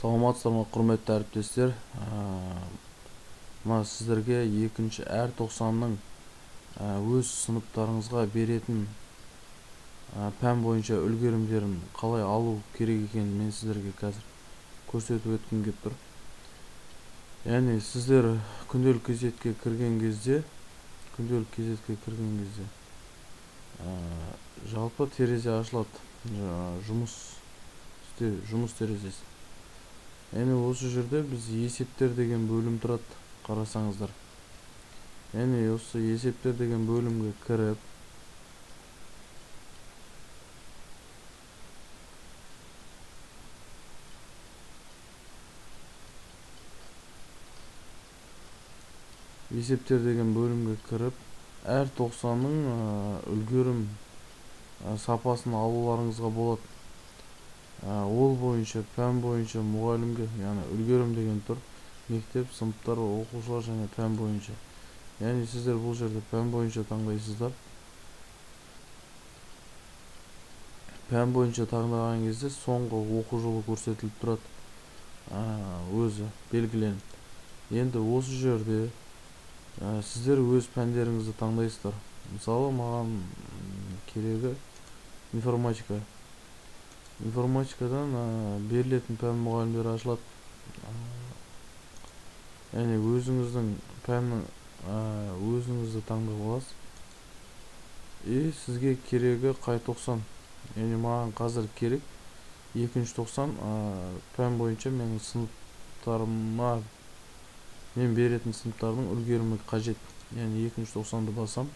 Саламатсыздар ма, құрметті әріптестер. Мына сіздерге екінші әр 90-ның өз сыныптарыңызға беретін пән бойынша үлгерімдерін қалай алу керек екенін мен сіздерге қазір көрсетіп өткім келіп тұр. Яғни сіздер күнделік кезекке кірген кезде жалпы терезе ашылады, жұмыс терезесі. Яғни осы жерде біз есептер деген бөлім тұрады, қарасаңыздар. Яғни осы есептер деген бөлімге кіріп, әр 90-ның үлгерім сапасын алуларыңызға болады. Ол бойынша, пән бойынша мұғалімге, яғни үлгерім деген тұр. Мектеп, сыныптар, оқушылар және пән бойынша. Яғни сіздер бұл жерде пән бойынша таңдайсыздар. Пән бойынша таңдаған кезде соңғы оқу жылы көрсетіліп тұрады. Өзі белгіленіп. Енді осы жерде сіздер өз пәндеріңізді таңдайсыздар. Мысалы, маған керегі информатика. Информатикадан берілетін пән мұғалімдері ашылады. Яғни өзіңіздің пәннің өзіңізді таңдап аласыз. Сізге керегі қай 90? Яғни маған қазір керек 290 пән бойынша менің сыныптарыма, мен беретін сыныптардың үлгерімі қажет. Яғни 290-ды басам.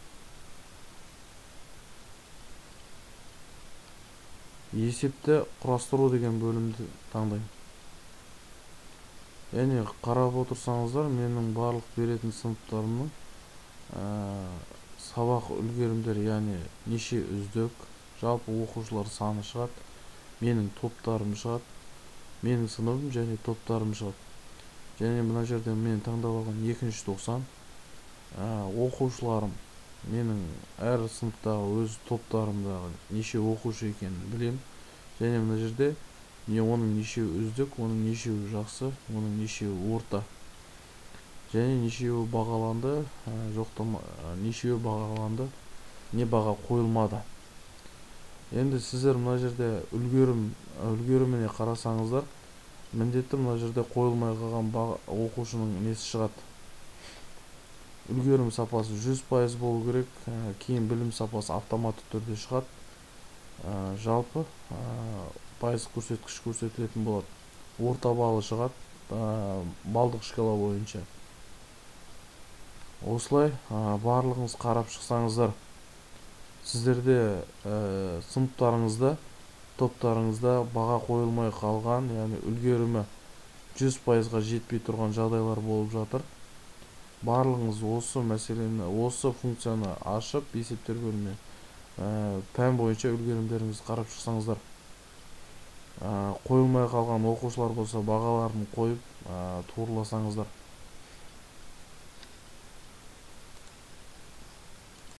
Есепті құрастыру деген бөлімді таңдаймын. Яғни қарап отырсаңыздар, менің барлық беретін сыныптарымның сабақ үлгерімдері, яғни неше үздік, жалпы оқушылар саны шығады, менің топтарым шығады, менің сыныбым және топтарым шығады. Және мына жерде мен таңдап алған 290 оқушыларым, менің әр сыныптағы өз топтарымдағы неше оқушы екенін білем. Және мына жерде оның нешеуі үздік, оның нешеуі жақсы, оның нешеуі орта. Және нешеуі бағаланды, нешеуі бағаланды, не баға қойылмады. Енді сіздер мына жерде үлгеріміне қарасаңыздар, міндетті мына жерде қойылмай қалған оқушының несі шығады. Үлгерім сапасы 100% болу керек, кейін білім сапасы автоматты түрде шығады. Жалпы пайыз көрсеткіш көрсетілетін болады. Орта балы шығады, балдық шкала бойынша. Осылай барлығыңыз қарап шықсаңыздар, сіздерде сыныптарыңызда, топтарыңызда баға қойылмай қалған, яғни үлгерімі 100%-ға жетпей тұрған жағдайлар болып жатыр. Барлығыңыз осы мәселені, осы функцияны ашып, есептер бөліміне пән бойынша үлгерімдеріңізді қарап шықсаңыздар. Қойылмай қалған оқушылар болса, бағаларын қойып туырласаңыздар.